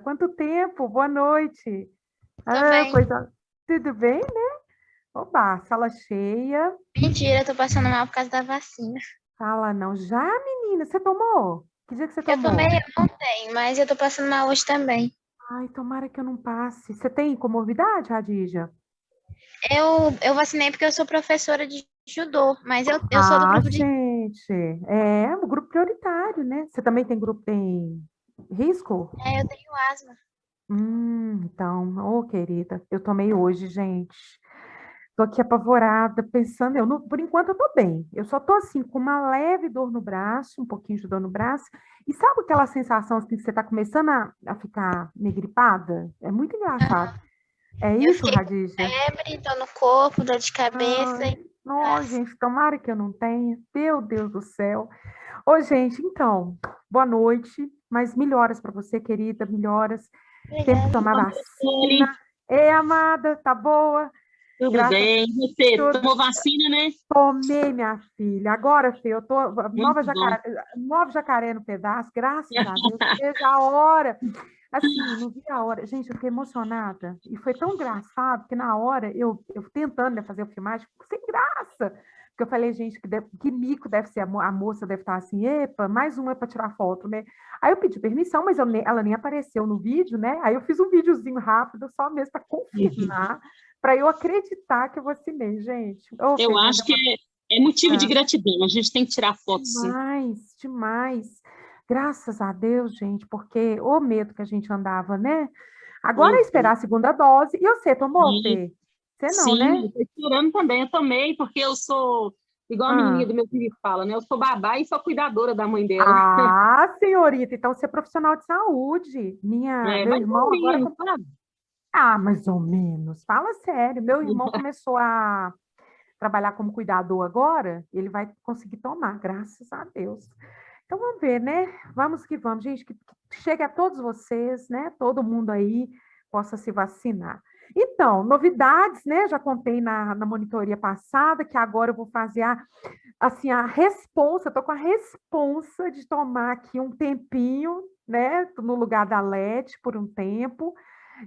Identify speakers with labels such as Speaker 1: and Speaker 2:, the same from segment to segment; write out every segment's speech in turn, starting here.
Speaker 1: Quanto tempo? Boa noite.
Speaker 2: Tô
Speaker 1: Ah,
Speaker 2: bem.
Speaker 1: coisa... Tudo bem, né? Oba, sala cheia.
Speaker 2: Mentira, tô passando mal por causa da vacina.
Speaker 1: Fala não. Já, menina, você tomou? Que dia que você
Speaker 2: Eu tomei
Speaker 1: tomou?
Speaker 2: ontem, mas eu tô passando mal hoje também.
Speaker 1: Ai, tomara que eu não passe. Você tem comorbidade, Radija?
Speaker 2: Eu vacinei porque eu sou professora de judô, mas eu sou do
Speaker 1: Ah,
Speaker 2: grupo de.
Speaker 1: gente. É o grupo prioritário, né? Você também tem grupo, tem risco?
Speaker 2: Eu tenho asma.
Speaker 1: Então, ô querida, eu tomei hoje, gente. Tô aqui apavorada, pensando, por enquanto eu tô bem. Eu só tô assim, com uma leve dor no braço, um pouquinho de dor no braço. E sabe aquela sensação assim, que você tá começando a ficar meio gripada? É muito engraçado. É
Speaker 2: Eu
Speaker 1: isso,
Speaker 2: fiquei com
Speaker 1: Radija?
Speaker 2: febre, dor no corpo, dor de cabeça
Speaker 1: Ai,
Speaker 2: e
Speaker 1: não,
Speaker 2: braço.
Speaker 1: gente, tomara que eu não tenha. Meu Deus do céu. Ô, gente, então, boa noite. Mas melhoras para você, querida, melhoras. Tempo de
Speaker 2: Obrigada.
Speaker 1: tomar vacina.
Speaker 3: Oi,
Speaker 1: Ei, amada, tá boa?
Speaker 3: tudo
Speaker 1: Graças
Speaker 3: bem? E você
Speaker 1: a
Speaker 3: tomou vacina, né?
Speaker 1: Tomei, minha filha. Agora, filha, eu tô
Speaker 3: Muito bom.
Speaker 1: Nova Jacaré no pedaço, graças a Deus. Veja a hora. Assim, não vi a hora. Gente, eu fiquei emocionada. E foi tão engraçado que na hora, eu tentando, né, fazer a filmagem, sem graça. Porque eu falei, gente, que mico deve ser, a moça deve estar assim, epa, mais uma para tirar foto, né? Aí eu pedi permissão, mas ela nem apareceu no vídeo, né? Aí eu fiz um videozinho rápido, só mesmo para confirmar, para eu acreditar que eu vacinei, gente. Ô,
Speaker 3: Eu
Speaker 1: Fê, mas
Speaker 3: acho que é motivo de
Speaker 1: ah,
Speaker 3: gratidão. A gente tem que tirar foto, sim.
Speaker 1: demais, demais. Graças a Deus, gente, porque o medo que a gente andava, né? Agora é
Speaker 3: Pois
Speaker 1: esperar
Speaker 3: é.
Speaker 1: a segunda dose. E você tomou,
Speaker 3: E,
Speaker 1: Fê? Você não,
Speaker 3: sim,
Speaker 1: né?
Speaker 3: eu tô esperando também. Eu tomei, porque eu sou, igual a menininha
Speaker 1: Ah,
Speaker 3: do meu filho fala, né? Eu sou babá e sou cuidadora da mãe dela.
Speaker 1: senhorita, então você é profissional de saúde.
Speaker 3: É,
Speaker 1: Meu
Speaker 3: mais ou
Speaker 1: irmão agora.
Speaker 3: menos, sabe?
Speaker 1: Mais ou menos. Fala sério. Meu irmão começou a trabalhar como cuidador agora, ele vai conseguir tomar, graças a Deus. Então vamos ver, né? Vamos que vamos, gente, que chegue a todos vocês, né? Todo mundo aí possa se vacinar. Então, novidades, né? Já contei na monitoria passada, que agora eu vou fazer assim, a responsa, estou com a responsa de tomar aqui um tempinho, né? No lugar da Leti por um tempo.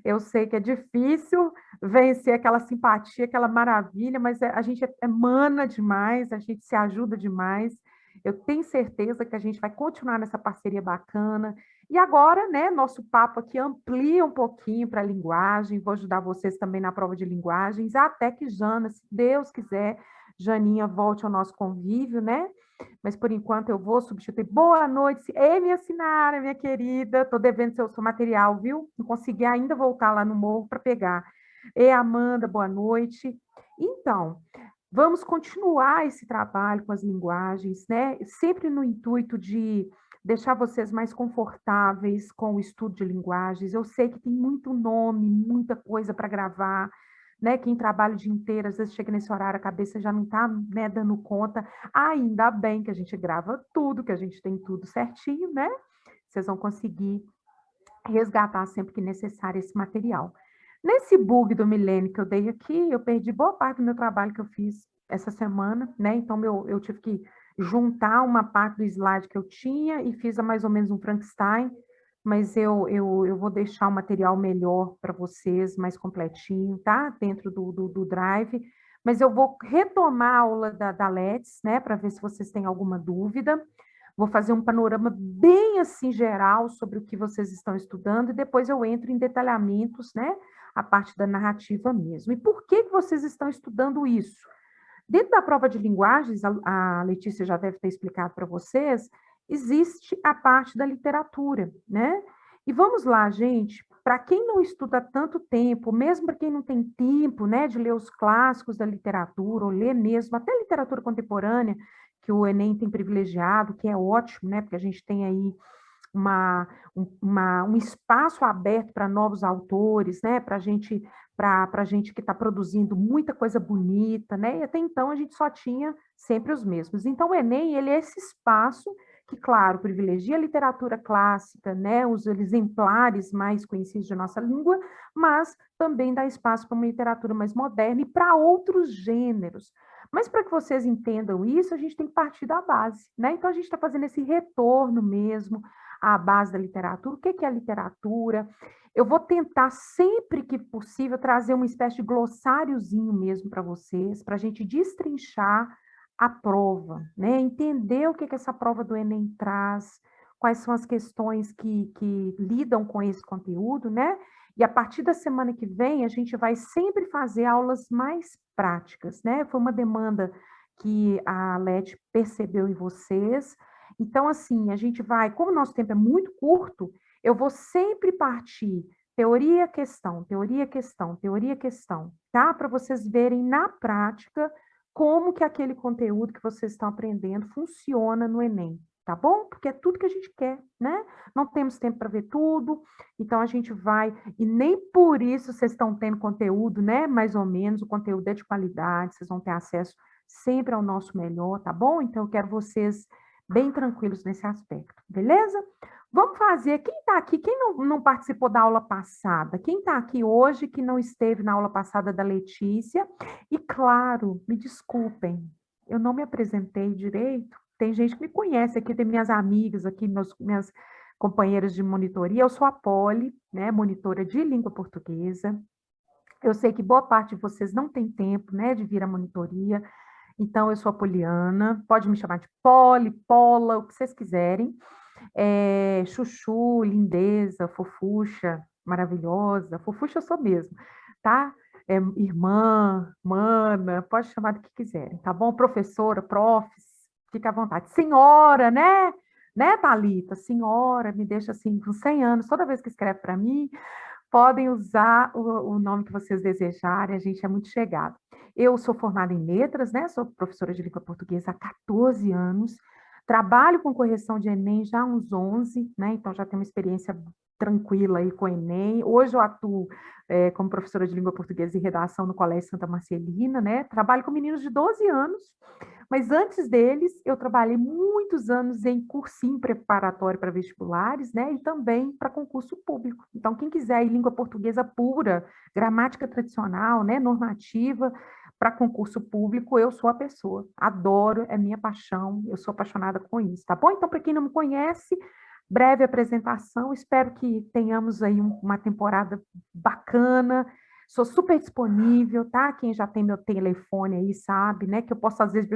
Speaker 1: Eu sei que é difícil vencer aquela simpatia, aquela maravilha, mas a gente emana demais, a gente se ajuda demais. Eu tenho certeza que a gente vai continuar nessa parceria bacana. E agora, né, nosso papo aqui amplia um pouquinho para a linguagem, vou ajudar vocês também na prova de linguagens, até que Jana, se Deus quiser, Janinha volte ao nosso convívio, né? Mas por enquanto eu vou substituir. Boa noite. Ei, minha Sinara, minha querida. Estou devendo seu material, viu? Não consegui ainda voltar lá no morro para pegar. Ei, Amanda, boa noite. Então, vamos continuar esse trabalho com as linguagens, né? Sempre no intuito de deixar vocês mais confortáveis com o estudo de linguagens. Eu sei que tem muito nome, muita coisa para gravar, né? Quem trabalha o dia inteiro, às vezes chega nesse horário, a cabeça já não está, né, dando conta. Ainda bem que a gente grava tudo, que a gente tem tudo certinho, né? Vocês vão conseguir resgatar sempre que necessário esse material. Nesse bug do milênio que eu dei aqui, eu perdi boa parte do meu trabalho que eu fiz essa semana, né? Então, eu tive que juntar uma parte do slide que eu tinha e fiz mais ou menos um Frankenstein, mas eu vou deixar o material melhor para vocês, mais completinho, tá? Dentro do Drive. Mas eu vou retomar a aula da Let's, né? Para ver se vocês têm alguma dúvida. Vou fazer um panorama bem assim geral sobre o que vocês estão estudando e depois eu entro em detalhamentos, né? A parte da narrativa mesmo. E por que vocês estão estudando isso? Dentro da prova de linguagens, a Letícia já deve ter explicado para vocês, existe a parte da literatura, né? E vamos lá, gente, para quem não estuda tanto tempo, mesmo para quem não tem tempo, né, de ler os clássicos da literatura, ou ler mesmo, até literatura contemporânea, que o Enem tem privilegiado, que é ótimo, né, porque a gente tem aí um espaço aberto para novos autores, né, para a gente que está produzindo muita coisa bonita, né? E até então a gente só tinha sempre os mesmos. Então, o Enem, ele é esse espaço que, claro, privilegia a literatura clássica, né? Os exemplares mais conhecidos de nossa língua, mas também dá espaço para uma literatura mais moderna e para outros gêneros. Mas para que vocês entendam isso, a gente tem que partir da base, né? Então a gente está fazendo esse retorno mesmo a base da literatura, o que é a literatura. Eu vou tentar, sempre que possível, trazer uma espécie de glossáriozinho mesmo para vocês, para a gente destrinchar a prova, né? Entender o que essa prova do Enem traz, quais são as questões que lidam com esse conteúdo, né? E a partir da semana que vem, a gente vai sempre fazer aulas mais práticas, né? Foi uma demanda que a Leti percebeu em vocês. Então, assim, a gente vai, como o nosso tempo é muito curto, eu vou sempre partir teoria, questão, teoria, questão, teoria, questão, tá? Para vocês verem na prática como que aquele conteúdo que vocês estão aprendendo funciona no Enem, tá bom? Porque é tudo que a gente quer, né? Não temos tempo para ver tudo, então a gente vai, e nem por isso vocês estão tendo conteúdo, né? Mais ou menos, o conteúdo é de qualidade, vocês vão ter acesso sempre ao nosso melhor, tá bom? Então eu quero vocês bem tranquilos nesse aspecto, beleza? Vamos fazer, quem está aqui, quem não participou da aula passada? Quem está aqui hoje que não esteve na aula passada da Letícia? E claro, me desculpem, eu não me apresentei direito, tem gente que me conhece aqui, tem minhas amigas aqui, minhas companheiras de monitoria, eu sou a Poli, né, monitora de língua portuguesa. Eu sei que boa parte de vocês não tem tempo, né, de vir à monitoria, então eu sou a Poliana, pode me chamar de Poli, Pola, o que vocês quiserem. Chuchu, lindeza, fofucha, maravilhosa, fofucha eu sou mesmo, tá? Irmã, mana, pode chamar do que quiserem, tá bom? Professora, profs, fica à vontade. Senhora, né? Né, Thalita? Senhora, me deixa assim com 100 anos, toda vez que escreve para mim, podem usar o nome que vocês desejarem, a gente é muito chegado. Eu sou formada em letras, né? Sou professora de língua portuguesa há 14 anos, trabalho com correção de Enem já há uns 11, né? Então já tenho uma experiência tranquila aí com o Enem. Hoje eu atuo como professora de língua portuguesa e redação no Colégio Santa Marcelina, né? Trabalho com meninos de 12 anos, mas antes deles, eu trabalhei muitos anos em cursinho preparatório para vestibulares, né? E também para concurso público. Então, quem quiser ir língua portuguesa pura, gramática tradicional, né? Normativa, para concurso público, eu sou a pessoa. Adoro, é minha paixão, eu sou apaixonada com isso, tá bom? Então, para quem não me conhece, breve apresentação, espero que tenhamos aí uma temporada bacana. Sou super disponível, tá? Quem já tem meu telefone aí sabe, né? Que eu posso, às vezes,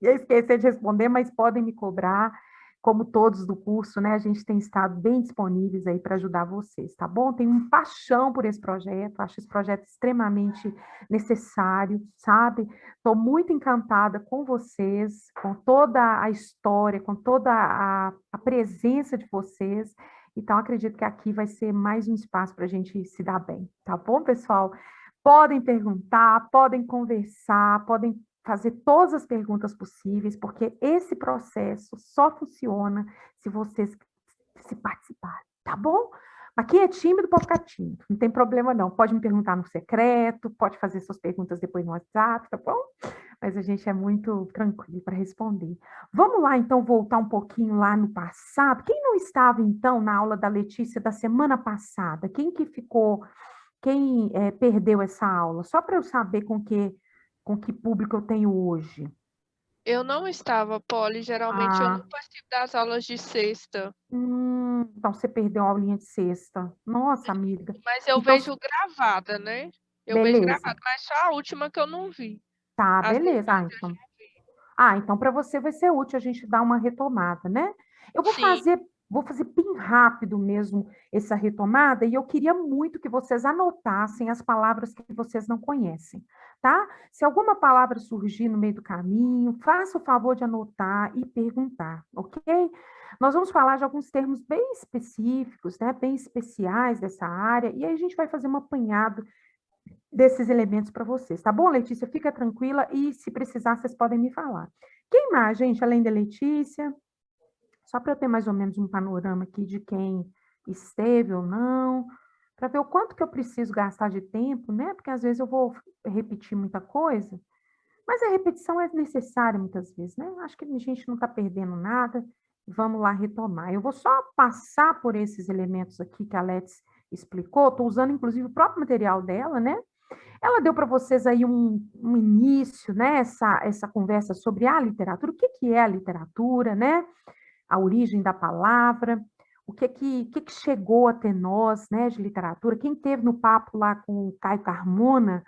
Speaker 1: esquecer de responder, mas podem me cobrar. Como todos do curso, né? A gente tem estado bem disponíveis aí para ajudar vocês, tá bom? Tenho uma paixão por esse projeto, acho esse projeto extremamente necessário, sabe? Estou muito encantada com vocês, com toda a história, com toda a presença de vocês. Então, acredito que aqui vai ser mais um espaço para a gente se dar bem, tá bom, pessoal? Podem perguntar, podem conversar, podem fazer todas as perguntas possíveis, porque esse processo só funciona se vocês se participarem, tá bom? Mas quem é tímido pode ficar tímido, não tem problema não. Pode me perguntar no secreto, pode fazer suas perguntas depois no WhatsApp, tá bom? Mas a gente é muito tranquilo para responder. Vamos lá, então, voltar um pouquinho lá no passado. Quem não estava, então, na aula da Letícia da semana passada? Quem que ficou, quem perdeu essa aula? Só para eu saber com que público eu tenho hoje.
Speaker 4: Eu não estava, Poli. Geralmente eu não participo das aulas de sexta.
Speaker 1: Então você perdeu a aulinha de sexta. Nossa, amiga.
Speaker 4: Mas eu
Speaker 1: Então,
Speaker 4: vejo gravada, né? Eu vejo
Speaker 1: beleza.
Speaker 4: gravada, mas só a última que eu não vi.
Speaker 1: Tá,
Speaker 4: As
Speaker 1: beleza.
Speaker 4: demais eu já vi.
Speaker 1: Então para você vai ser útil a gente dar uma retomada, né? Eu vou
Speaker 4: Sim.
Speaker 1: fazer bem rápido mesmo essa retomada, e eu queria muito que vocês anotassem as palavras que vocês não conhecem, tá? Se alguma palavra surgir no meio do caminho, faça o favor de anotar e perguntar, ok? Nós vamos falar de alguns termos bem específicos, né? Bem especiais dessa área, e aí a gente vai fazer um apanhado desses elementos para vocês, tá bom, Letícia? Fica tranquila e, se precisar, vocês podem me falar. Quem mais, gente, além da Letícia? Só para eu ter mais ou menos um panorama aqui de quem esteve ou não, para ver o quanto que eu preciso gastar de tempo, né? Porque às vezes eu vou repetir muita coisa, mas a repetição é necessária muitas vezes, né? Acho que a gente não está perdendo nada. Vamos lá retomar. Eu vou só passar por esses elementos aqui que a Let's explicou, estou usando inclusive o próprio material dela, né? Ela deu para vocês aí um início, né? Essa conversa sobre a literatura, o que é a literatura, né? A origem da palavra, que chegou até nós, né, de literatura. Quem teve no papo lá com o Caio Carmona,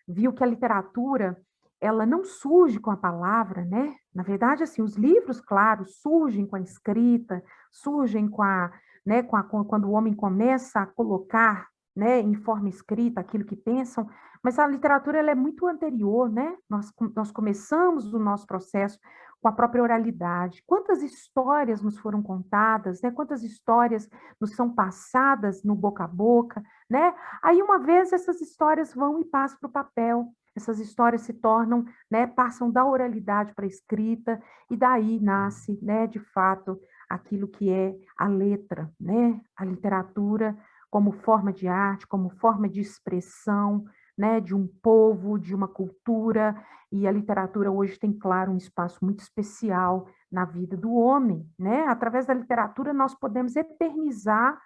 Speaker 1: viu que a literatura, ela não surge com a palavra, né? Na verdade, assim, os livros, claro, surgem com a escrita, surgem com a, né, quando o homem começa a colocar, né, em forma escrita aquilo que pensam, mas a literatura, ela é muito anterior, né? Nós começamos o nosso processo com a própria oralidade. Quantas histórias nos foram contadas, né? Quantas histórias nos são passadas no boca a boca, né? Aí, uma vez, essas histórias vão e passam para o papel, essas histórias se tornam, né, passam da oralidade para a escrita, e daí nasce, né, de fato, aquilo que é a letra, né, a literatura como forma de arte, como forma de expressão, né, de um povo, de uma cultura, e a literatura hoje tem, claro, um espaço muito especial na vida do homem, né? Através da literatura nós podemos eternizar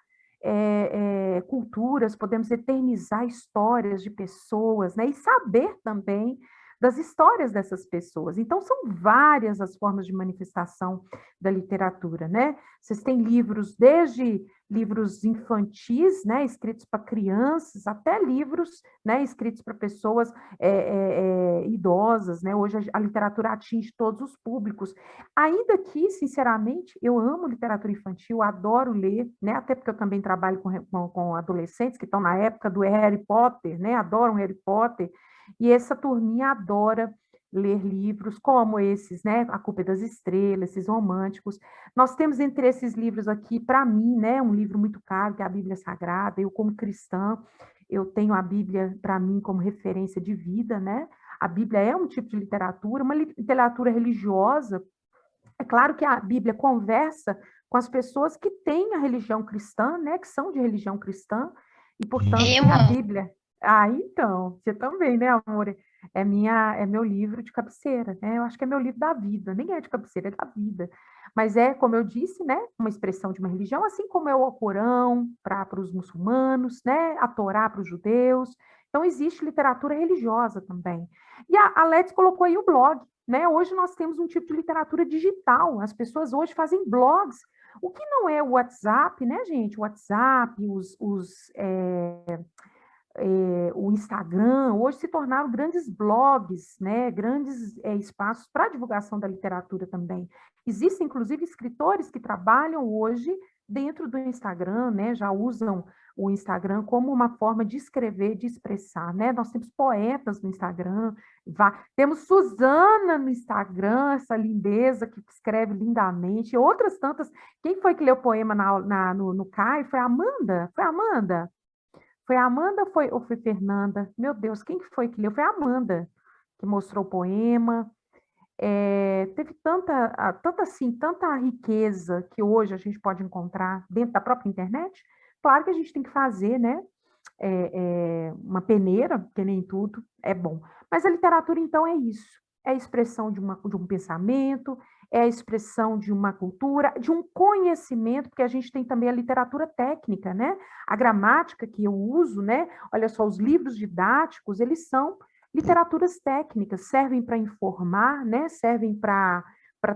Speaker 1: culturas, podemos eternizar histórias de pessoas, né? E saber também das histórias dessas pessoas. Então, são várias as formas de manifestação da literatura, né? Vocês têm livros, desde livros infantis, né, escritos para crianças, até livros, né, escritos para pessoas idosas, né? Hoje a literatura atinge todos os públicos. Ainda que, sinceramente, eu amo literatura infantil, adoro ler, né? Até porque eu também trabalho com adolescentes que estão na época do Harry Potter, né? Adoram Harry Potter, e essa turminha adora ler livros como esses, né? A Culpa é das Estrelas, esses românticos. Nós temos entre esses livros aqui, para mim, né, um livro muito caro, que é a Bíblia Sagrada. Eu, como cristã, eu tenho a Bíblia, para mim, como referência de vida, né? A Bíblia é um tipo de literatura, uma literatura religiosa. É claro que a Bíblia conversa com as pessoas que têm a religião cristã, né, que são de religião cristã, e, portanto,
Speaker 2: Eu
Speaker 1: que a
Speaker 2: amo.
Speaker 1: Bíblia... Então, você também, né, amor? É meu livro de cabeceira, né? Eu acho que é meu livro da vida, nem é de cabeceira, é da vida. Mas é, como eu disse, né, uma expressão de uma religião, assim como é o Alcorão para os muçulmanos, né, a Torá para os judeus. Então, existe literatura religiosa também. E a Let's colocou aí o blog, né? Hoje nós temos um tipo de literatura digital, as pessoas hoje fazem blogs, o que não é o WhatsApp, né, gente? O WhatsApp, o Instagram, hoje se tornaram grandes blogs, né? Grandes espaços para divulgação da literatura também. Existem, inclusive, escritores que trabalham hoje dentro do Instagram, né? Já usam o Instagram como uma forma de escrever, de expressar, né? Nós temos poetas no Instagram, temos Suzana no Instagram, essa lindeza que escreve lindamente, outras tantas. Quem foi que leu poema no CAI? Foi a Amanda? Foi a Amanda? Foi a Amanda ou foi Fernanda? Meu Deus, quem que foi que leu? Foi a Amanda que mostrou o poema. Teve tanta riqueza que hoje a gente pode encontrar dentro da própria internet. Claro que a gente tem que fazer, né? Uma peneira, porque nem tudo é bom. Mas a literatura, então, é isso. É a expressão de um pensamento, é a expressão de uma cultura, de um conhecimento, porque a gente tem também a literatura técnica, né? A gramática que eu uso, né? Olha só, os livros didáticos, eles são literaturas técnicas, servem para informar, né? Servem para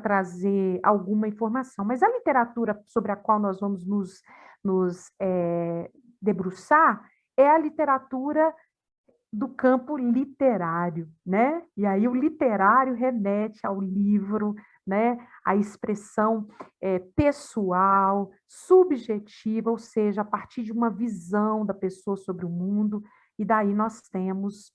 Speaker 1: trazer alguma informação. Mas a literatura sobre a qual nós vamos nos debruçar é a literatura do campo literário, né? E aí o literário remete ao livro, né? A expressão pessoal, subjetiva, ou seja, a partir de uma visão da pessoa sobre o mundo, e daí nós temos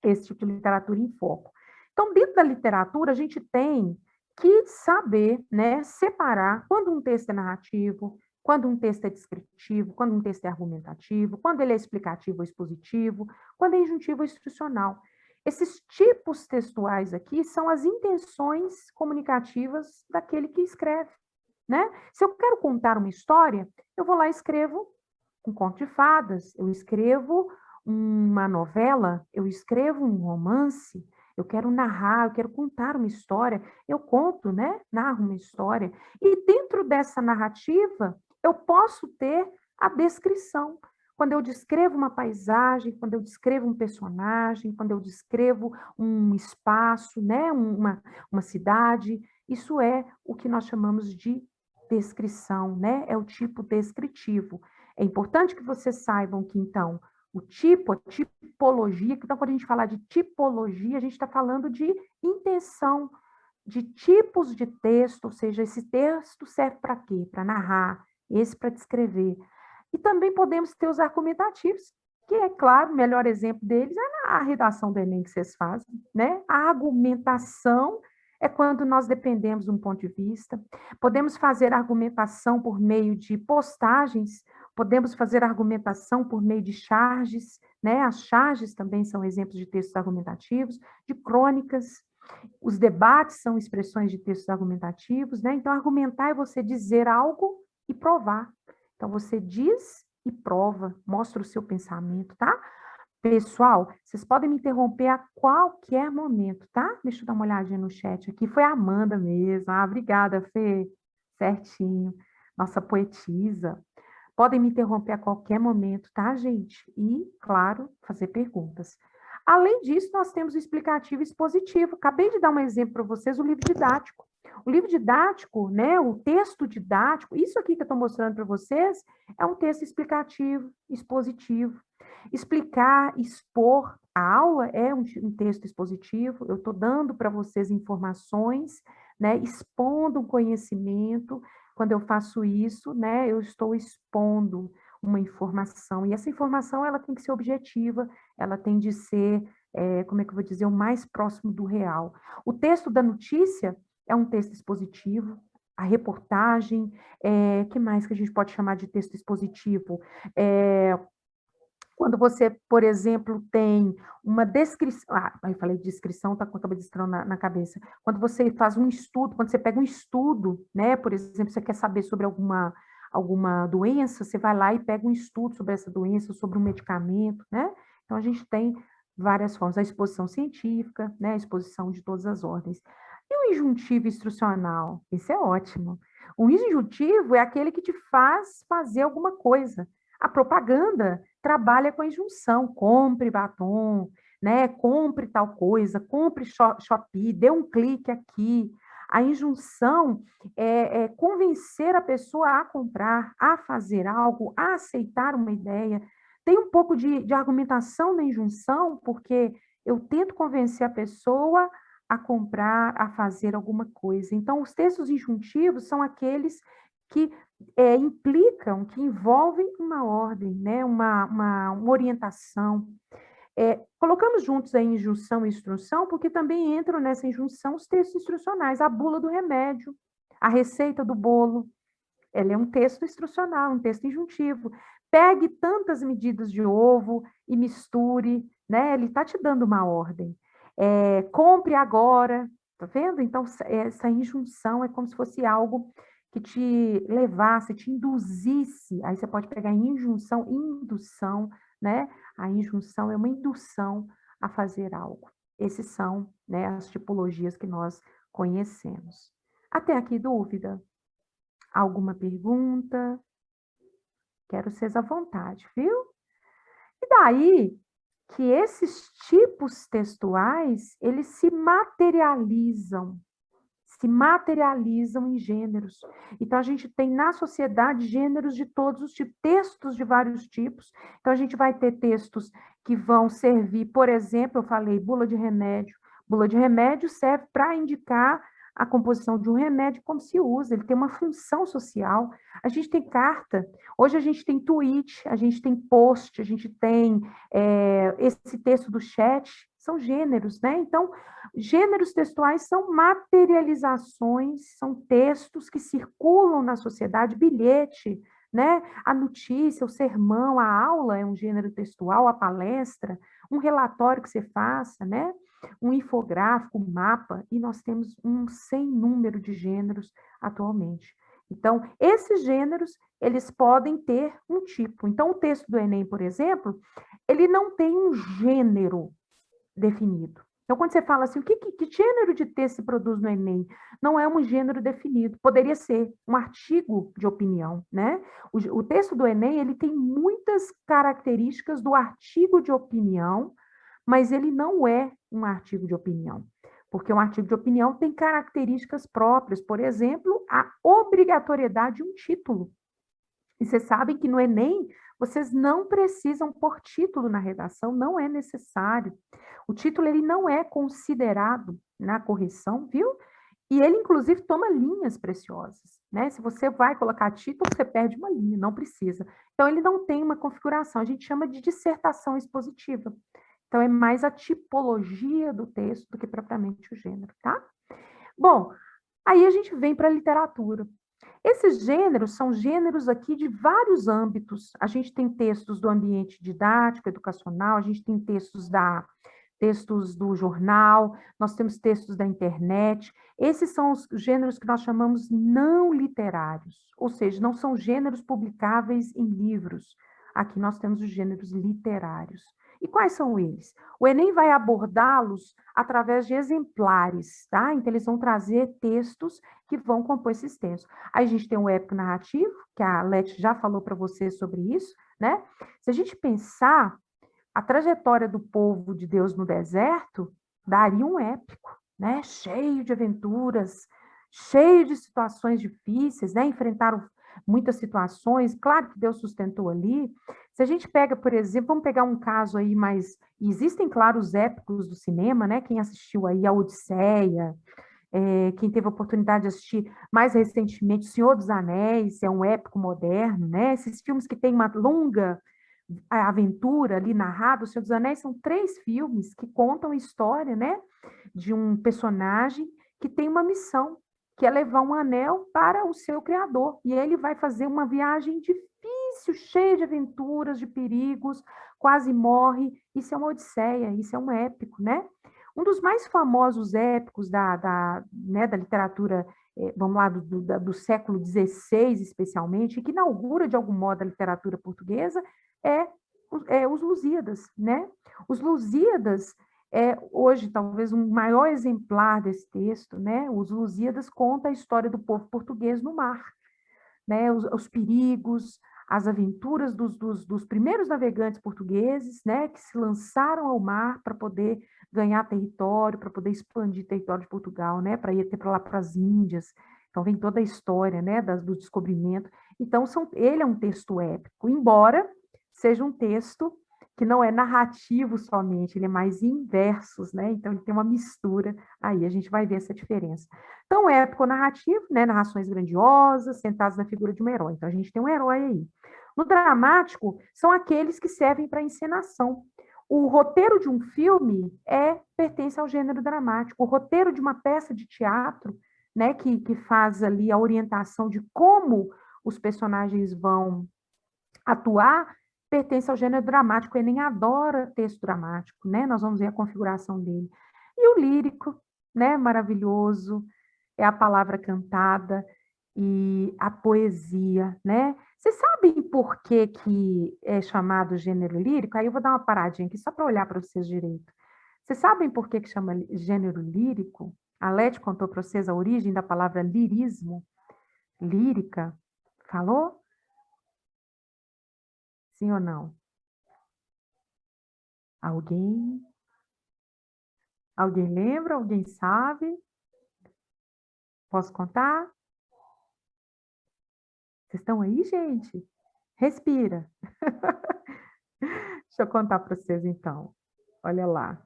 Speaker 1: esse tipo de literatura em foco. Então, dentro da literatura, a gente tem que saber, né, separar quando um texto é narrativo, quando um texto é descritivo, quando um texto é argumentativo, quando ele é explicativo ou expositivo, quando é injuntivo ou instrucional. Esses tipos textuais aqui são as intenções comunicativas daquele que escreve, né? Se eu quero contar uma história, eu vou lá e escrevo um conto de fadas, eu escrevo uma novela, eu escrevo um romance, eu quero narrar, eu quero contar uma história, eu conto, né? Narro uma história. E dentro dessa narrativa, eu posso ter a descrição. Quando eu descrevo uma paisagem, quando eu descrevo um personagem, quando eu descrevo um espaço, né? Uma cidade, isso é o que nós chamamos de descrição, né? É o tipo descritivo. É importante que vocês saibam que, então, o tipo, a tipologia, então, quando a gente falar de tipologia, a gente está falando de intenção, de tipos de texto, ou seja, esse texto serve para quê? Para narrar, esse para descrever. E também podemos ter os argumentativos, que é claro, o melhor exemplo deles é a redação do Enem que vocês fazem, né? A argumentação é quando nós dependemos de um ponto de vista. Podemos fazer argumentação por meio de postagens, podemos fazer argumentação por meio de charges, né? As charges também são exemplos de textos argumentativos, de crônicas. Os debates são expressões de textos argumentativos, né? Então, argumentar é você dizer algo e provar. Então, você diz e prova, mostra o seu pensamento, tá? Pessoal, vocês podem me interromper a qualquer momento, tá? Deixa eu dar uma olhadinha no chat aqui. Foi a Amanda mesmo. Ah, obrigada, Fê. Certinho. Nossa poetisa. Podem me interromper a qualquer momento, tá, gente? E, claro, fazer perguntas. Além disso, nós temos o explicativo e expositivo. Acabei de dar um exemplo para vocês, o livro didático. O livro didático, né, o texto didático, isso aqui que eu estou mostrando para vocês, é um texto explicativo, expositivo. Explicar, expor a aula é um texto expositivo, eu estou dando para vocês informações, né, expondo um conhecimento. Quando eu faço isso, né, eu estou expondo uma informação, e essa informação ela tem que ser objetiva, ela tem de ser, como é que eu vou dizer, o mais próximo do real. O texto da notícia é um texto expositivo, a reportagem, que mais que a gente pode chamar de texto expositivo? Quando você, por exemplo, tem uma descrição, eu falei descrição, está com a cabeça na cabeça. Quando você faz um estudo, quando você pega um estudo, né, por exemplo, você quer saber sobre alguma doença, você vai lá e pega um estudo sobre essa doença, sobre um medicamento, né? Então, a gente tem várias formas, a exposição científica, né, a exposição de todas as ordens. E o injuntivo instrucional? Esse é ótimo. O injuntivo é aquele que te faz fazer alguma coisa. A propaganda trabalha com a injunção, compre batom, né? Compre tal coisa, compre Shopee, dê um clique aqui. A injunção é convencer a pessoa a comprar, a fazer algo, a aceitar uma ideia. Tem um pouco de argumentação na injunção, porque eu tento convencer a pessoa a comprar, a fazer alguma coisa. Então, os textos injuntivos são aqueles que implicam, que envolvem uma ordem, né? uma orientação. Colocamos juntos a injunção e instrução, porque também entram nessa injunção os textos instrucionais, a bula do remédio, a receita do bolo, ela é um texto instrucional, um texto injuntivo. Pegue tantas medidas de ovo e misture, né? Ele está te dando uma ordem. Compre agora, tá vendo? Então, essa injunção é como se fosse algo que te levasse, te induzisse. Aí você pode pegar injunção, indução, né? A injunção é uma indução a fazer algo. Esses são, né, as tipologias que nós conhecemos. Até aqui, dúvida? Alguma pergunta? Quero vocês à vontade, viu? E daí que esses tipos textuais, eles se materializam em gêneros. Então, a gente tem na sociedade gêneros de todos os tipos, textos de vários tipos. Então, a gente vai ter textos que vão servir, por exemplo, eu falei bula de remédio. Bula de remédio serve para indicar a composição de um remédio, como se usa, ele tem uma função social. A gente tem carta, hoje a gente tem tweet, a gente tem post, a gente tem esse texto do chat, são gêneros, né? Então, gêneros textuais são materializações, são textos que circulam na sociedade, bilhete, né? A notícia, o sermão, a aula é um gênero textual, a palestra, um relatório que você faça, né? Um infográfico, um mapa, e nós temos um sem número de gêneros atualmente. Então, esses gêneros, eles podem ter um tipo. Então, o texto do Enem, por exemplo, ele não tem um gênero definido. Então, quando você fala assim, que gênero de texto se produz no Enem? Não é um gênero definido. Poderia ser um artigo de opinião, né? O texto do Enem, ele tem muitas características do artigo de opinião, mas ele não é um artigo de opinião. porque um artigo de opinião tem características próprias, por exemplo, a obrigatoriedade de um título. E vocês sabem que no Enem, vocês não precisam pôr título na redação, não é necessário. O título ele não é considerado na correção, viu? E ele, inclusive, toma linhas preciosas, né? Se você vai colocar título, você perde uma linha, não precisa. Então, ele não tem uma configuração, a gente chama de dissertação expositiva. Então, é mais a tipologia do texto do que propriamente o gênero, tá? Bom, aí a gente vem para a literatura. Esses gêneros são gêneros aqui de vários âmbitos. A gente tem textos do ambiente didático, educacional, a gente tem textos do jornal, nós temos textos da internet. Esses são os gêneros que nós chamamos não literários, ou seja, não são gêneros publicáveis em livros. Aqui nós temos os gêneros literários. E quais são eles? O Enem vai abordá-los através de exemplares, tá? Então, eles vão trazer textos que vão compor esses textos. Aí a gente tem o épico narrativo, que a Leti já falou para você sobre isso, né? Se a gente pensar a trajetória do povo de Deus no deserto, daria um épico, né? Cheio de aventuras, cheio de situações difíceis, né? Enfrentaram muitas situações, claro que Deus sustentou ali. Se a gente pega, por exemplo, vamos pegar um caso aí mais... Existem, claro, os épicos do cinema, né? Quem assistiu aí a Odisseia, quem teve a oportunidade de assistir mais recentemente Senhor dos Anéis, é um épico moderno, né? Esses filmes que têm uma longa aventura ali narrada, O Senhor dos Anéis são 3 filmes que contam a história, né? De um personagem que tem uma missão, que é levar um anel para o seu criador. E ele vai fazer uma viagem difícil, cheia de aventuras, de perigos, quase morre. Isso é uma odisseia, isso é um épico, né? Um dos mais famosos épicos né, da literatura, vamos lá, do século XVI, especialmente, e que inaugura, de algum modo, a literatura portuguesa, os Lusíadas, né? Os Lusíadas hoje, talvez, um maior exemplar desse texto, né? Os Lusíadas conta a história do povo português no mar, né? Os perigos, as aventuras dos primeiros navegantes portugueses, né? Que se lançaram ao mar para poder ganhar território, para poder expandir território de Portugal, né? Para ir até para lá para as Índias. Então, vem toda a história, né? Do descobrimento. Então, ele é um texto épico, embora seja um texto que não é narrativo somente, ele é mais em versos, né? Então, ele tem uma mistura aí, a gente vai ver essa diferença. Então, épico narrativo, né? Narrações grandiosas, sentadas na figura de um herói. Então, a gente tem um herói aí. No dramático, são aqueles que servem para encenação. O roteiro de um filme pertence ao gênero dramático. O roteiro de uma peça de teatro, né? Que faz ali a orientação de como os personagens vão atuar, pertence ao gênero dramático. O Enem adora texto dramático, né? Nós vamos ver a configuração dele. E o lírico, né? Maravilhoso, é a palavra cantada e a poesia, né? Vocês sabem por que é chamado gênero lírico? Aí eu vou dar uma paradinha aqui só para olhar para vocês direito. Vocês sabem por que chama gênero lírico? A Leti contou para vocês a origem da palavra lirismo, lírica. Falou? Sim ou não? Alguém? Alguém lembra? Alguém sabe? Posso contar? Vocês estão aí, gente? Respira. Deixa eu contar para vocês, então. Olha lá.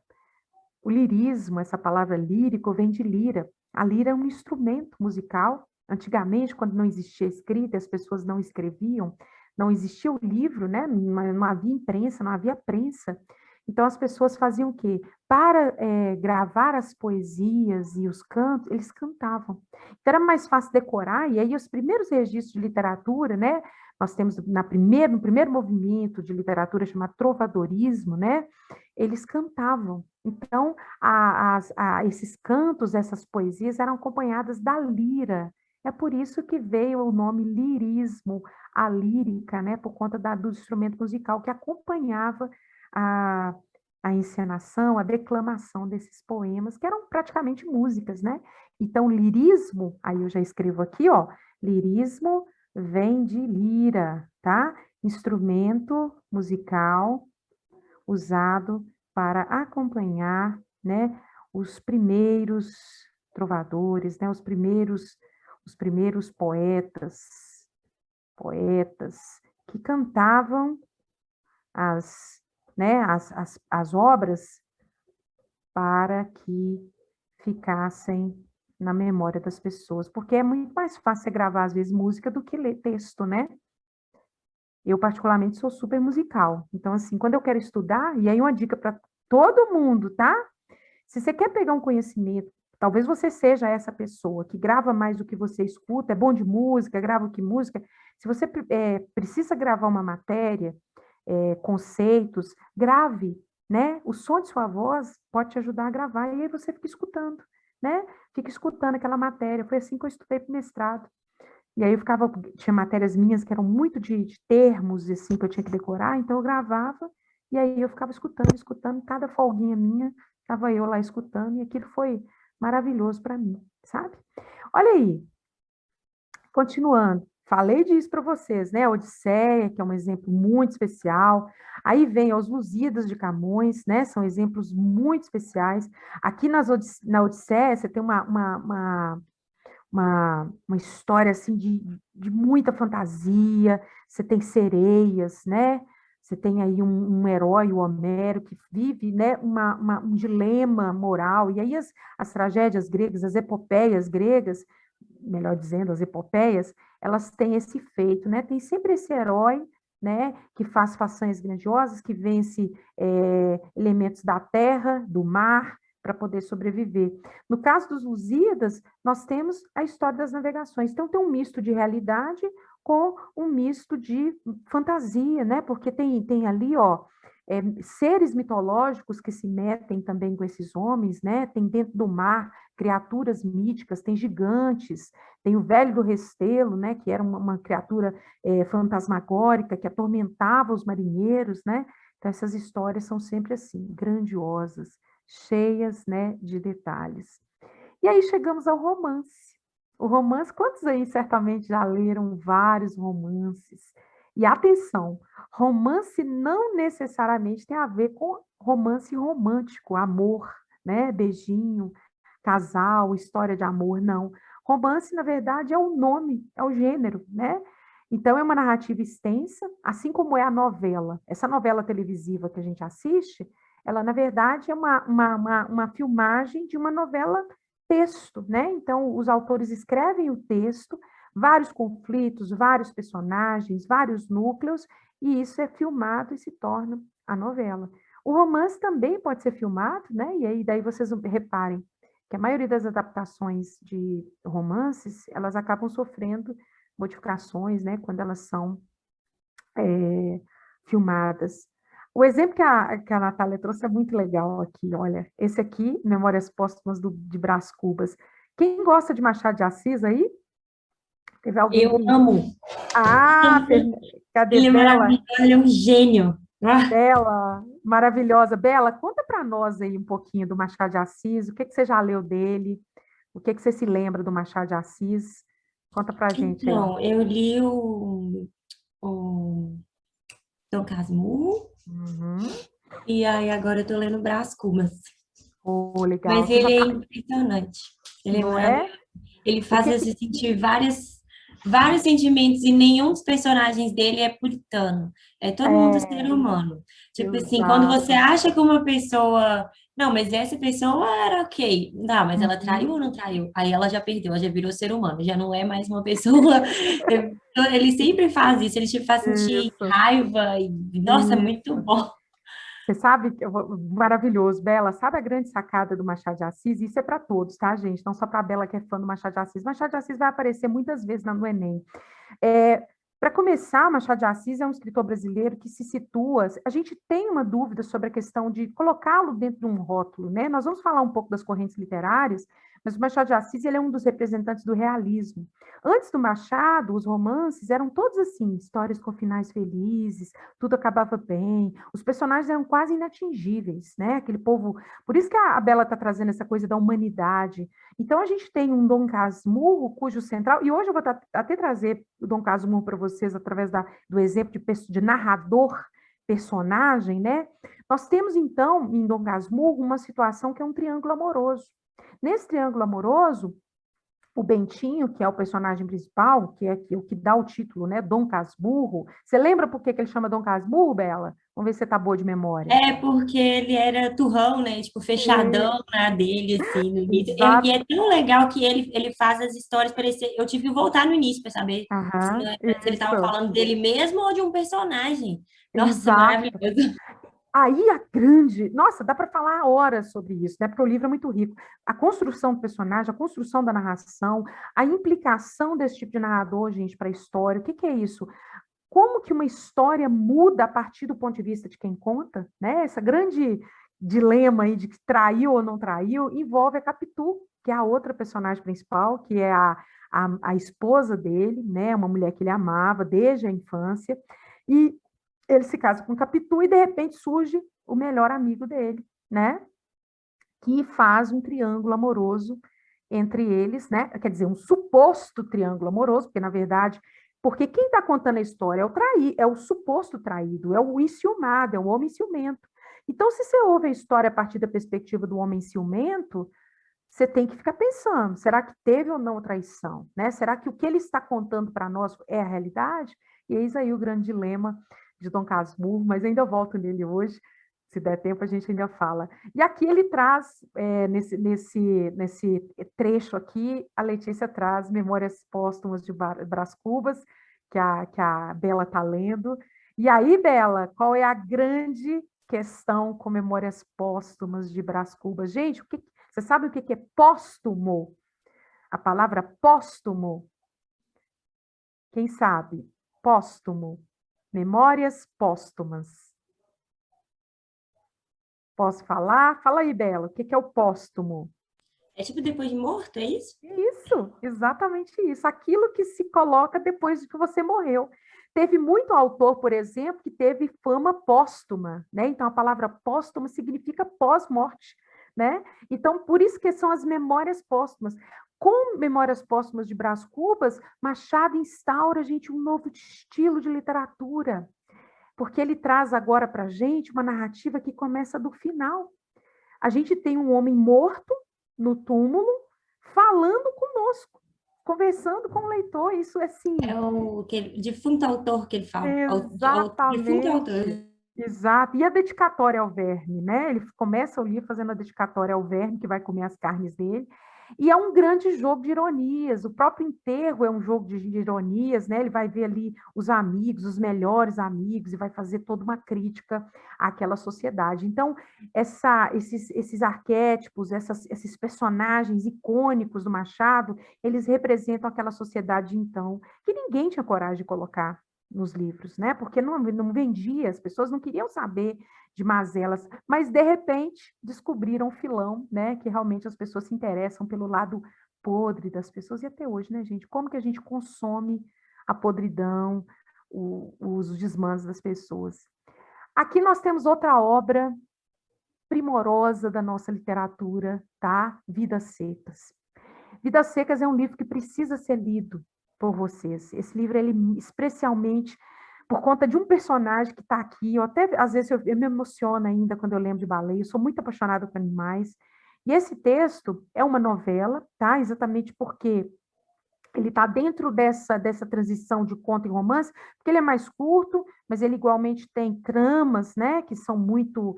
Speaker 1: O lirismo, essa palavra lírico, vem de lira. A lira é um instrumento musical. Antigamente, quando não existia escrita, as pessoas não escreviam, não existia o livro, né? Não havia imprensa, não havia prensa. Então, as pessoas faziam o quê? Para gravar as poesias e os cantos, eles cantavam. Então, era mais fácil decorar, e aí os primeiros registros de literatura, né? Nós temos no primeiro movimento de literatura chamado trovadorismo, né? Eles cantavam. Então, esses cantos, essas poesias eram acompanhadas da lira. É por isso que veio o nome lirismo, a lírica, né? Por conta do instrumento musical que acompanhava a encenação, a declamação desses poemas, que eram praticamente músicas, né? Então, lirismo, aí eu já escrevo aqui, ó, lirismo vem de lira, tá? Instrumento musical usado para acompanhar, né, os primeiros trovadores, né? Os primeiros poetas que cantavam as obras para que ficassem na memória das pessoas, porque é muito mais fácil você gravar, às vezes, música do que ler texto, né? Eu, particularmente, sou super musical. Então, assim, quando eu quero estudar, e aí uma dica para todo mundo, tá? Se você quer pegar um conhecimento, talvez você seja essa pessoa que grava mais do que você escuta, é bom de música, grava o que música. Se você precisa gravar uma matéria, conceitos, grave, né? O som de sua voz pode te ajudar a gravar, e aí você fica escutando, né? Fica escutando aquela matéria. Foi assim que eu estudei para o mestrado. E aí tinha matérias minhas que eram muito de termos, assim, que eu tinha que decorar, então eu gravava, e aí eu ficava escutando, cada folguinha minha, estava eu lá escutando, e aquilo foi maravilhoso para mim, sabe? Olha aí, continuando, falei disso para vocês, né? A Odisseia, que é um exemplo muito especial. Aí vem Os Lusíadas de Camões, né? São exemplos muito especiais. Aqui na Odisseia, você tem uma história assim de muita fantasia, você tem sereias, né? Você tem aí um herói, o Homero, que vive, né, um dilema moral. E aí as tragédias gregas, as epopeias gregas, melhor dizendo, as epopeias, elas têm esse feito, né? Tem sempre esse herói, né, que faz façanhas grandiosas, que vence elementos da terra, do mar, para poder sobreviver. No caso dos Lusíadas, nós temos a história das navegações. Então, tem um misto de realidade com um misto de fantasia, né? Porque tem ali, ó, seres mitológicos que se metem também com esses homens, né? Tem dentro do mar criaturas míticas, tem gigantes, tem o velho do Restelo, né? Que era uma criatura fantasmagórica que atormentava os marinheiros, né? Então, essas histórias são sempre assim, grandiosas, cheias, né, de detalhes. E aí chegamos ao romance. O romance, quantos aí certamente já leram vários romances? E atenção, romance não necessariamente tem a ver com romance romântico, amor, né, beijinho, casal, história de amor, não. Romance, na verdade, é o nome, é o gênero, né? Então, é uma narrativa extensa, assim como é a novela. Essa novela televisiva que a gente assiste, ela, na verdade, é uma filmagem de uma novela texto, né? Então, os autores escrevem o texto, vários conflitos, vários personagens, vários núcleos, e isso é filmado e se torna a novela. O romance também pode ser filmado, né? E aí, daí vocês reparem que a maioria das adaptações de romances, elas acabam sofrendo modificações, né? Quando elas são filmadas. O exemplo que a Natália trouxe é muito legal aqui, olha. Esse aqui, Memórias Póstumas de Brás Cubas. Quem gosta de Machado de Assis aí? Teve alguém
Speaker 5: Eu
Speaker 1: que...
Speaker 5: amo.
Speaker 1: Ah, cadê
Speaker 5: Ele é
Speaker 1: Bela?
Speaker 5: maravilhoso, ele é um gênio.
Speaker 1: Bela, maravilhosa. Bela, conta para nós aí um pouquinho do Machado de Assis, o que você já leu dele, o que você se lembra do Machado de Assis? Conta para a gente aí.
Speaker 5: Então, eu li o Dom Casmurro, e aí agora eu tô lendo Brás Cubas.
Speaker 1: Oh, legal.
Speaker 5: Mas ele é impressionante. Ele é
Speaker 1: Não
Speaker 5: maravilhoso. Ele faz você sentir vários sentimentos, e nenhum dos personagens dele é puritano. É todo mundo ser humano. Tipo assim, quando você acha que uma pessoa... Não, mas essa pessoa era ok. Não, mas ela traiu ou não traiu? Aí ela já perdeu, ela já virou ser humano, já não é mais uma pessoa. Ele sempre faz isso, ele te faz sentir raiva. E, nossa, é muito bom.
Speaker 1: Você sabe, maravilhoso, Bela, sabe a grande sacada do Machado de Assis? Isso é para todos, tá, gente? Não só para a Bela que é fã do Machado de Assis. Machado de Assis vai aparecer muitas vezes no Enem. Para começar, Machado de Assis é um escritor brasileiro que se situa... A gente tem uma dúvida sobre a questão de colocá-lo dentro de um rótulo, né? Nós vamos falar um pouco das correntes literárias, mas o Machado de Assis ele é um dos representantes do realismo. Antes do Machado, os romances eram todos assim, histórias com finais felizes, tudo acabava bem, os personagens eram quase inatingíveis, né? Aquele povo... Por isso que a Bela está trazendo essa coisa da humanidade. Então, a gente tem um Dom Casmurro, cujo central... E hoje eu vou até trazer o Dom Casmurro para vocês através do exemplo de narrador, personagem, né? Nós temos, então, em Dom Casmurro, uma situação que é um triângulo amoroso. Nesse triângulo amoroso, o Bentinho, que é o personagem principal, que é o que dá o título, né, Dom Casmurro. Você lembra por que ele chama Dom Casmurro, Bela? Vamos ver se você tá boa de memória.
Speaker 5: É porque ele era turrão, né? Tipo, fechadão na dele, assim, no início. E
Speaker 1: Exato.
Speaker 5: é tão legal que ele faz as histórias parecer. Eu tive que voltar no início para saber
Speaker 1: Aham,
Speaker 5: se ele estava
Speaker 1: isso.
Speaker 5: falando dele mesmo ou de um personagem. Nossa,
Speaker 1: Exato.
Speaker 5: maravilhoso.
Speaker 1: Aí a grande, nossa, dá para falar horas sobre isso, né? Porque o livro é muito rico. A construção do personagem, a construção da narração, a implicação desse tipo de narrador, gente, para a história. O que que é isso? Como que uma história muda a partir do ponto de vista de quem conta, né? Essa grande dilema aí de que traiu ou não traiu envolve a Capitu, que é a outra personagem principal, que é a esposa dele, né? Uma mulher que ele amava desde a infância. E ele se casa com Capitu e, de repente, surge o melhor amigo dele, né? Que faz um triângulo amoroso entre eles, né? Quer dizer, um suposto triângulo amoroso, porque, na verdade, porque quem está contando a história é o suposto traído, é o enciumado, é o homem ciumento. Então, se você ouve a história a partir da perspectiva do homem ciumento, você tem que ficar pensando, será que teve ou não traição? Né? Será que o que ele está contando para nós é a realidade? E eis aí o grande dilema de Dom Casmurro, mas ainda volto nele hoje, se der tempo a gente ainda fala. E aqui ele traz, nesse trecho aqui, a Letícia traz Memórias Póstumas de Brás Cubas, que a Bela está lendo. E aí, Bela, qual é a grande questão com Memórias Póstumas de Brás Cubas? Gente, você sabe o que é póstumo? A palavra póstumo? Quem sabe? Póstumo. Memórias póstumas. Posso falar? Fala aí, Bela, o que é o póstumo?
Speaker 5: É tipo depois de morto, é isso?
Speaker 1: Isso, exatamente isso. Aquilo que se coloca depois de que você morreu. Teve muito autor, por exemplo, que teve fama póstuma, né? Então, a palavra póstuma significa pós-morte, né? Então, por isso que são as memórias póstumas. Com Memórias Póstumas de Brás Cubas, Machado instaura, gente, um novo estilo de literatura, porque ele traz agora para a gente uma narrativa que começa do final. A gente tem um homem morto no túmulo, falando conosco, conversando com o leitor. Isso é assim.
Speaker 5: É o defunto autor que ele fala. Defunto autor.
Speaker 1: Exatamente. Exato. E a dedicatória ao verme, né? Ele começa o livro fazendo a dedicatória ao verme, que vai comer as carnes dele. E é um grande jogo de ironias. O próprio enterro é um jogo de ironias, né? Ele vai ver ali os amigos, os melhores amigos, e vai fazer toda uma crítica àquela sociedade. Então, esses arquétipos, esses personagens icônicos do Machado, eles representam aquela sociedade, então, que ninguém tinha coragem de colocar nos livros, né? Porque não vendia, as pessoas não queriam saber de mazelas, mas de repente descobriram um filão, né? Que realmente as pessoas se interessam pelo lado podre das pessoas, e até hoje, né, gente? Como que a gente consome a podridão, os desmandos das pessoas? Aqui nós temos outra obra primorosa da nossa literatura, tá? Vidas Secas. Vidas Secas é um livro que precisa ser lido por vocês. Esse livro, ele especialmente por conta de um personagem que está aqui, às vezes eu me emociono ainda quando eu lembro de Baleia, eu sou muito apaixonada por animais, e esse texto é uma novela, tá? Exatamente porque ele está dentro dessa transição de conto e romance, porque ele é mais curto, mas ele igualmente tem tramas, né, que são muito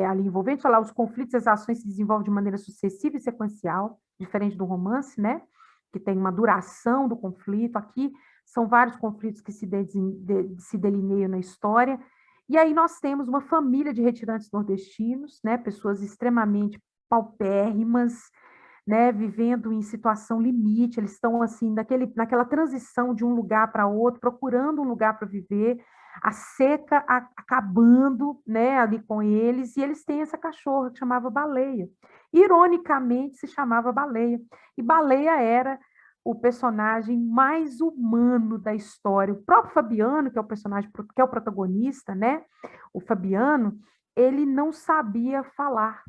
Speaker 1: ali envolventes. Olha lá, os conflitos e as ações se desenvolvem de maneira sucessiva e sequencial, diferente do romance, né, que tem uma duração do conflito. Aqui são vários conflitos que se delineiam na história. E aí nós temos uma família de retirantes nordestinos, né, pessoas extremamente paupérrimas, né, vivendo em situação limite, eles estão assim naquela transição de um lugar para outro, procurando um lugar para viver, a seca acabando, né, ali com eles, e eles têm essa cachorra que chamava Baleia. Ironicamente se chamava Baleia, e Baleia era o personagem mais humano da história. O próprio Fabiano, que é o personagem, que é o protagonista, né, o Fabiano, ele não sabia falar,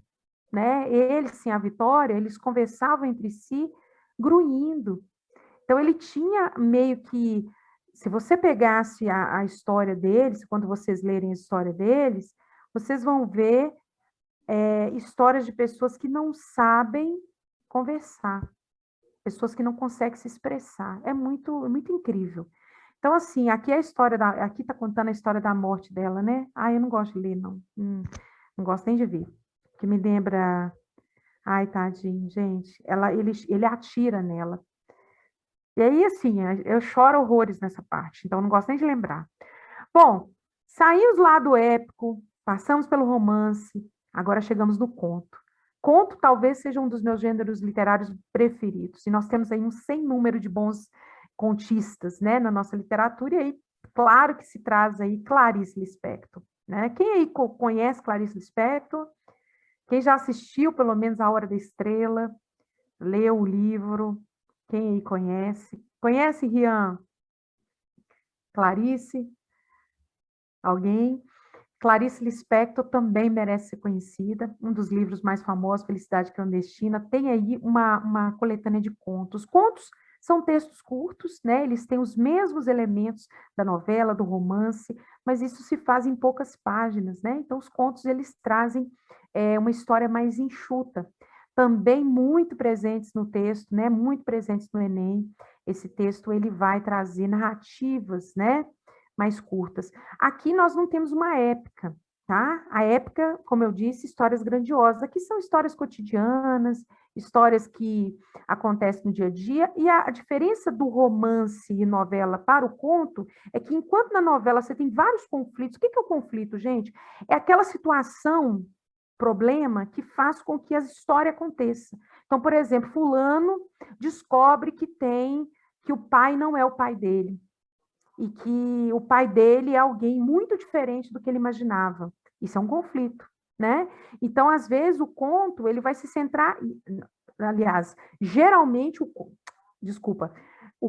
Speaker 1: né? Ele, sim, a Vitória, eles conversavam entre si grunhindo. Então, ele tinha meio que, se você pegasse a história deles, quando vocês lerem a história deles, vocês vão ver histórias de pessoas que não sabem conversar, pessoas que não conseguem se expressar. É muito incrível. Então, assim, aqui é a história aqui está contando a história da morte dela, né? Ah, eu não gosto de ler, não. Não gosto nem de ver. Que me lembra. Ai, tadinho, gente. Ele atira nela. E aí, assim, eu choro horrores nessa parte, então não gosto nem de lembrar. Bom, saímos lá do épico, passamos pelo romance, agora chegamos no conto. Conto talvez seja um dos meus gêneros literários preferidos, e nós temos aí um sem número de bons contistas, né, na nossa literatura, e aí, claro que se traz aí Clarice Lispector, né? Quem aí conhece Clarice Lispector? Quem já assistiu, pelo menos, A Hora da Estrela, leu o livro? Quem aí conhece? Conhece, Rian? Clarice? Alguém? Clarice Lispector também merece ser conhecida, um dos livros mais famosos, Felicidade Clandestina, tem aí uma coletânea de contos. Contos são textos curtos, né? Eles têm os mesmos elementos da novela, do romance, mas isso se faz em poucas páginas, né? Então, os contos, eles trazem uma história mais enxuta. Também muito presentes no texto, né? Muito presentes no Enem. Esse texto, ele vai trazer narrativas, né? Mais curtas. Aqui nós não temos uma épica, tá? A épica, como eu disse, histórias grandiosas. Aqui são histórias cotidianas, histórias que acontecem no dia a dia, e a diferença do romance e novela para o conto é que, enquanto na novela você tem vários conflitos, o que é o conflito, gente? É aquela situação, problema, que faz com que a história aconteça. Então, por exemplo, fulano descobre que o pai não é o pai dele, e que o pai dele é alguém muito diferente do que ele imaginava. Isso é um conflito, né? Então, às vezes, o conto, ele vai se centrar, aliás, geralmente, o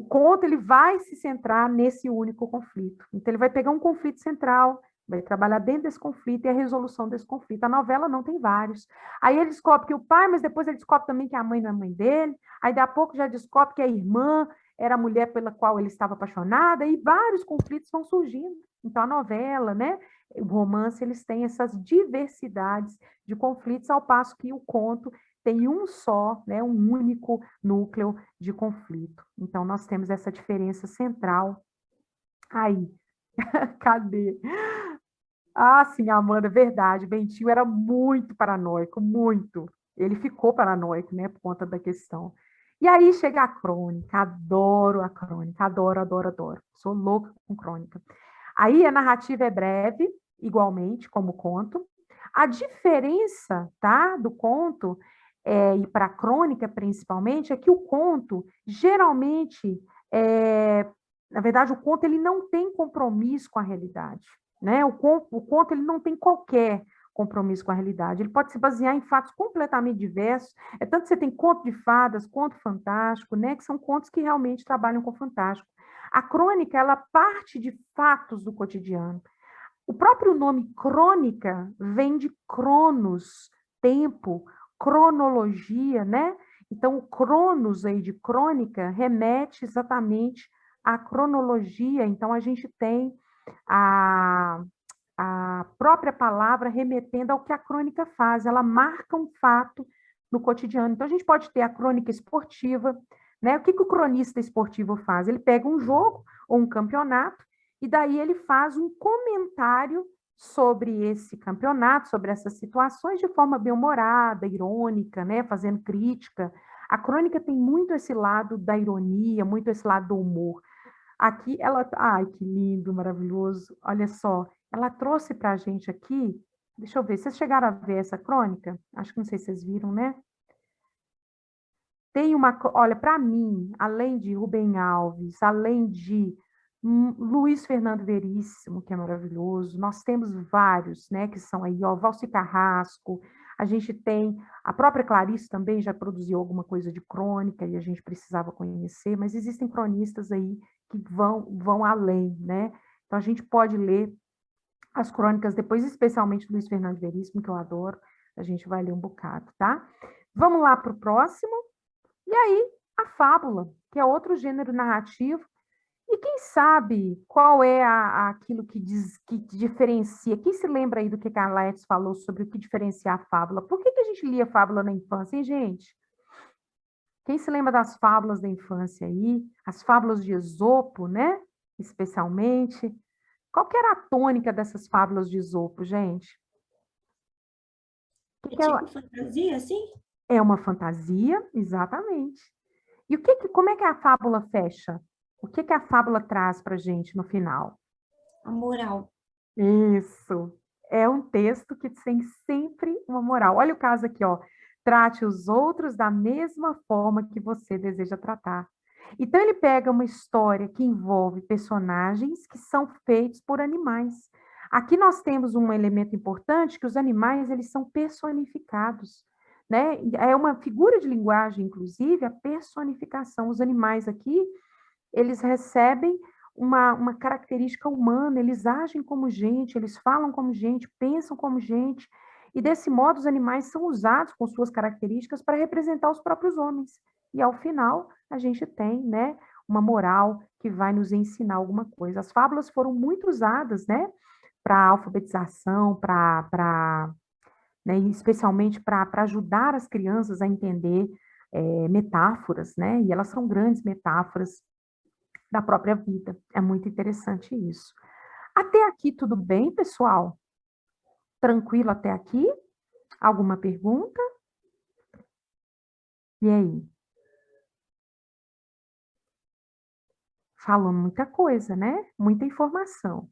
Speaker 1: conto, ele vai se centrar nesse único conflito. Então, ele vai pegar um conflito central, vai trabalhar dentro desse conflito e a resolução desse conflito. A novela não tem vários. Aí ele descobre que o pai, mas depois ele descobre também que a mãe não é a mãe dele, aí daqui a pouco já descobre que a irmã era a mulher pela qual ele estava apaixonado, e vários conflitos vão surgindo. Então, a novela, né, o romance, eles têm essas diversidades de conflitos, ao passo que o conto tem um só, né, um único núcleo de conflito. Então, nós temos essa diferença central aí. Cadê? Ah, sim, Amanda, verdade. Bentinho era muito paranoico, muito. Ele ficou paranoico, né, por conta da questão. E aí chega a crônica, adoro a crônica, adoro, adoro, adoro. Sou louca com crônica. Aí a narrativa é breve, igualmente, como o conto. A diferença, tá, do conto e para a crônica, principalmente, é que o conto, geralmente, na verdade, o conto ele não tem compromisso com a realidade, né? O conto ele não tem qualquer compromisso com a realidade. Ele pode se basear em fatos completamente diversos. É tanto que você tem conto de fadas, conto fantástico, né? Que são contos que realmente trabalham com o fantástico. A crônica, ela parte de fatos do cotidiano. O próprio nome crônica vem de cronos, tempo, cronologia, né? Então, o cronos aí de crônica remete exatamente à cronologia. Então, a gente tem a própria palavra remetendo ao que a crônica faz, ela marca um fato no cotidiano. Então, a gente pode ter a crônica esportiva, né? O que o cronista esportivo faz? Ele pega um jogo ou um campeonato, e daí ele faz um comentário sobre esse campeonato, sobre essas situações, de forma bem-humorada, irônica, né? Fazendo crítica. A crônica tem muito esse lado da ironia, muito esse lado do humor. Aqui ela, ai, que lindo, maravilhoso. Olha só, ela trouxe para a gente aqui, deixa eu ver, vocês chegaram a ver essa crônica? Acho que não sei se vocês viram, né? Tem olha, para mim, além de Rubem Alves, além de Luiz Fernando Veríssimo, que é maravilhoso, nós temos vários, né, que são aí, ó, Valci Carrasco, a gente tem, a própria Clarice também já produziu alguma coisa de crônica e a gente precisava conhecer, mas existem cronistas aí que vão além, né? Então, a gente pode ler as crônicas depois, especialmente do Luiz Fernando Veríssimo, que eu adoro, a gente vai ler um bocado, tá? Vamos lá para o próximo. E aí, a fábula, que é outro gênero narrativo, E quem sabe qual é aquilo que diferencia? Quem se lembra aí do que a Laertes falou sobre o que diferencia a fábula? Por que a gente lia fábula na infância, hein, gente? Quem se lembra das fábulas da infância aí? As fábulas de Esopo, né? Especialmente. Qual que era a tônica dessas fábulas de Esopo, gente?
Speaker 5: É tipo fantasia, assim?
Speaker 1: É uma fantasia, exatamente. E como é que a fábula fecha? O que a fábula traz para a gente no final?
Speaker 5: A moral.
Speaker 1: Isso. É um texto que tem sempre uma moral. Olha o caso aqui, ó. Trate os outros da mesma forma que você deseja tratar. Então, ele pega uma história que envolve personagens que são feitos por animais. Aqui nós temos um elemento importante, que os animais, eles são personificados, né? É uma figura de linguagem, inclusive, a personificação. Os animais aqui, eles recebem uma característica humana, eles agem como gente, eles falam como gente, pensam como gente, e desse modo os animais são usados com suas características para representar os próprios homens. E ao final, a gente tem, né, uma moral que vai nos ensinar alguma coisa. As fábulas foram muito usadas, né, para alfabetização, né, especialmente para ajudar as crianças a entender metáforas, né, e elas são grandes metáforas da própria vida. É muito interessante isso. Até aqui tudo bem, pessoal? Tranquilo até aqui? Alguma pergunta? E aí? Falando muita coisa, né? Muita informação.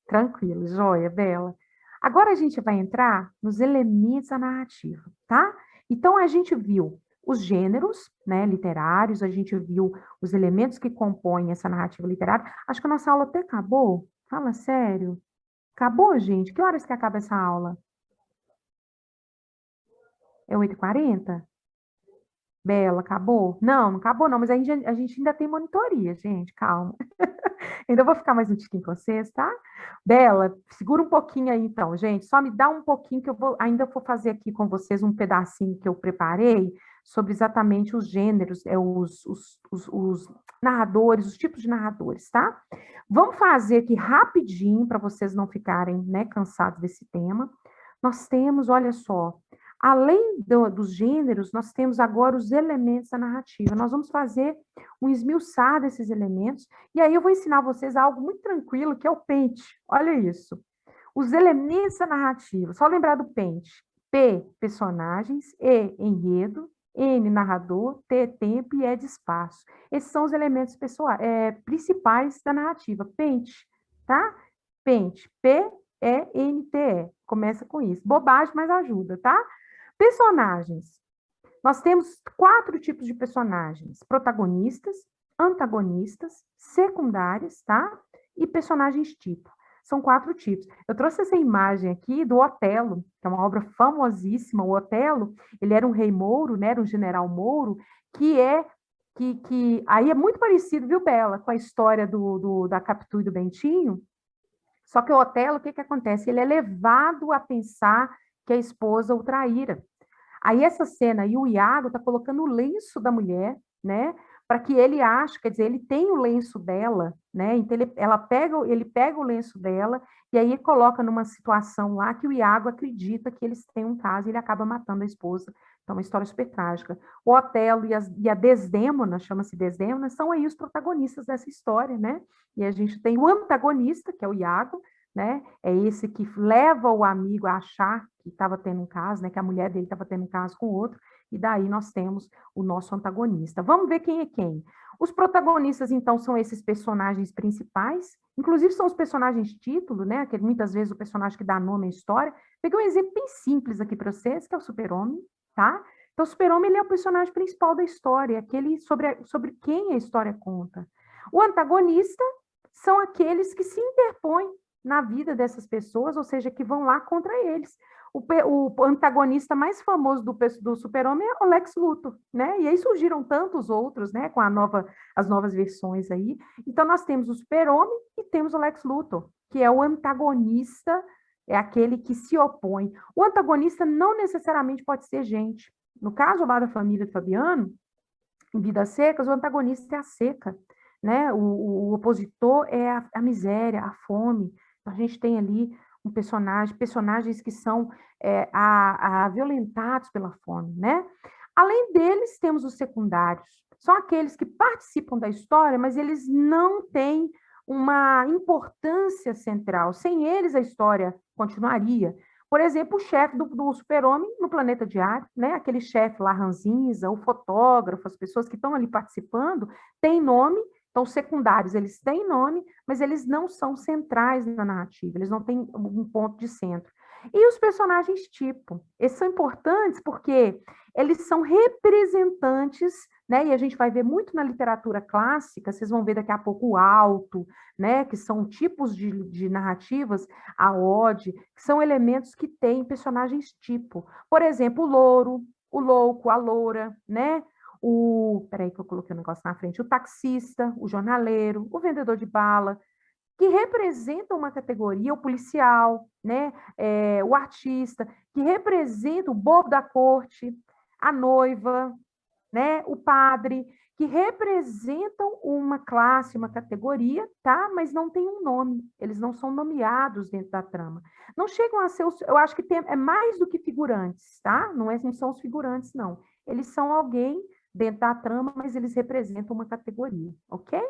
Speaker 1: Tranquilo, joia, Bela. Agora a gente vai entrar nos elementos da narrativa, tá? Então a gente viu os gêneros, né, literários, a gente viu os elementos que compõem essa narrativa literária. Acho que a nossa aula até acabou. Fala sério. Acabou, gente? Que horas que acaba essa aula? É 8h40? Bela, acabou? Não, não acabou não, mas a gente ainda tem monitoria, gente, calma. Ainda vou ficar mais um tiquinho com vocês, tá? Bela, segura um pouquinho aí então, gente, só me dá um pouquinho que ainda vou fazer aqui com vocês um pedacinho que eu preparei sobre exatamente os gêneros, os narradores, os tipos de narradores, tá? Vamos fazer aqui rapidinho para vocês não ficarem, né, cansados desse tema. Nós temos, olha só, além dos gêneros, nós temos agora os elementos da narrativa. Nós vamos fazer um esmiuçar desses elementos, e aí eu vou ensinar vocês algo muito tranquilo, que é o pente. Olha isso. Os elementos da narrativa. Só lembrar do pente. P, personagens. E, enredo. N, narrador. T, tempo. E E, de espaço. Esses são os elementos principais da narrativa. Pente, tá? Pente. P-E-N-T-E. Começa com isso. Bobagem, mas ajuda, tá? Personagens. Nós temos 4 tipos de personagens: protagonistas, antagonistas, secundários, tá? E personagens tipo. São 4 tipos. Eu trouxe essa imagem aqui do Otelo, que é uma obra famosíssima. O Otelo, ele era um rei mouro, né? Era um general mouro, que aí é muito parecido, viu, Bela, com a história da Capitu e do Bentinho. Só que o Otelo, o que acontece? Ele é levado a pensar que a esposa o traíra. Aí essa cena aí, o Iago está colocando o lenço da mulher, né? Para que ele ache, quer dizer, ele tem o lenço dela, né? Então ele pega o lenço dela e aí coloca numa situação lá que o Iago acredita que eles têm um caso e ele acaba matando a esposa. Então, uma história super trágica. O Otelo e a Desdémona, chama-se Desdémona, são aí os protagonistas dessa história, né? E a gente tem o antagonista, que é o Iago, né? É esse que leva o amigo a achar que estava tendo um caso, né? Que a mulher dele estava tendo um caso com outro, e daí nós temos o nosso antagonista. Vamos ver quem é quem. Os protagonistas, então, são esses personagens principais, inclusive são os personagens título, né? Que muitas vezes o personagem que dá nome à história. Peguei um exemplo bem simples aqui para vocês, que é o Super-Homem, tá? Então, o Super-Homem, ele é o personagem principal da história, aquele sobre quem a história conta. O antagonista são aqueles que se interpõem na vida dessas pessoas, ou seja, que vão lá contra eles. O antagonista mais famoso do Super-Homem é o Lex Luthor, né? E aí surgiram tantos outros, né? Com as novas versões aí. Então, nós temos o Super-Homem e temos o Lex Luthor, que é o antagonista, é aquele que se opõe. O antagonista não necessariamente pode ser gente. No caso lá da família do Fabiano, em Vidas Secas, o antagonista é a seca. né? O opositor é a miséria, a fome. Então, a gente tem ali personagens que são violentados pela fome, né? Além deles, temos os secundários. São aqueles que participam da história, mas eles não têm uma importância central. Sem eles, a história continuaria. Por exemplo, o chefe do Super-Homem no Planeta Diário, né? Aquele chefe lá, ranzinza, o fotógrafo, as pessoas que estão ali participando, têm nome. Então, os secundários, eles têm nome, mas eles não são centrais na narrativa, eles não têm um ponto de centro. E os personagens tipo, esses são importantes porque eles são representantes, né? E a gente vai ver muito na literatura clássica, vocês vão ver daqui a pouco o alto, né? Que são tipos de narrativas, a ode, que são elementos que têm personagens tipo. Por exemplo, o louro, o louco, a loura, né? Peraí que eu coloquei o negócio na frente, o taxista, o jornaleiro, o vendedor de bala, que representam uma categoria, o policial, né? O artista, que representa o bobo da corte, a noiva, né? O padre, que representam uma classe, uma categoria, tá? Mas não tem um nome, eles não são nomeados dentro da trama. Não chegam a ser, eu acho que é mais do que figurantes, tá? Não são os figurantes, não. Eles são alguém dentro da trama, mas eles representam uma categoria, ok?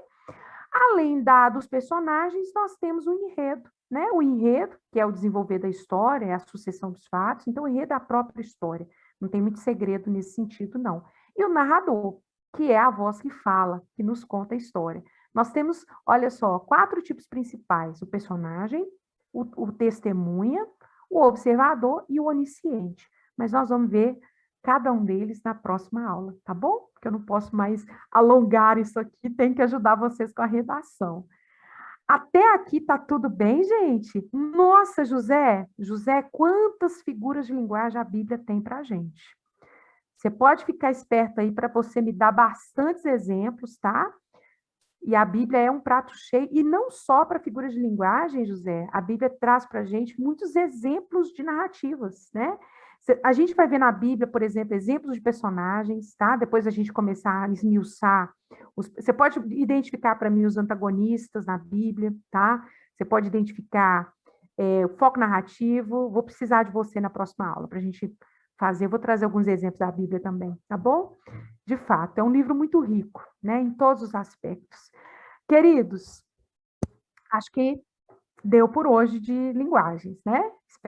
Speaker 1: Além dos personagens, nós temos o enredo, né? O enredo, que é o desenvolver da história, é a sucessão dos fatos, então o enredo é a própria história. Não tem muito segredo nesse sentido, não. E o narrador, que é a voz que fala, que nos conta a história. Nós temos, olha só, 4 tipos principais: o personagem, o testemunha, o observador e o onisciente. Mas nós vamos ver cada um deles na próxima aula, tá bom? Porque eu não posso mais alongar isso aqui, tem que ajudar vocês com a redação. Até aqui tá tudo bem, gente? Nossa, José, quantas figuras de linguagem a Bíblia tem para a gente? Você pode ficar esperto aí para você me dar bastantes exemplos, tá? E a Bíblia é um prato cheio, e não só para figuras de linguagem, José, a Bíblia traz para a gente muitos exemplos de narrativas, né? A gente vai ver na Bíblia, por exemplo, exemplos de personagens, tá? Depois a gente começar a esmiuçar. Você pode identificar para mim os antagonistas na Bíblia, tá? Você pode identificar o foco narrativo. Vou precisar de você na próxima aula para a gente fazer. Eu vou trazer alguns exemplos da Bíblia também, tá bom? De fato, é um livro muito rico, né? Em todos os aspectos. Queridos, acho que deu por hoje de linguagens, né?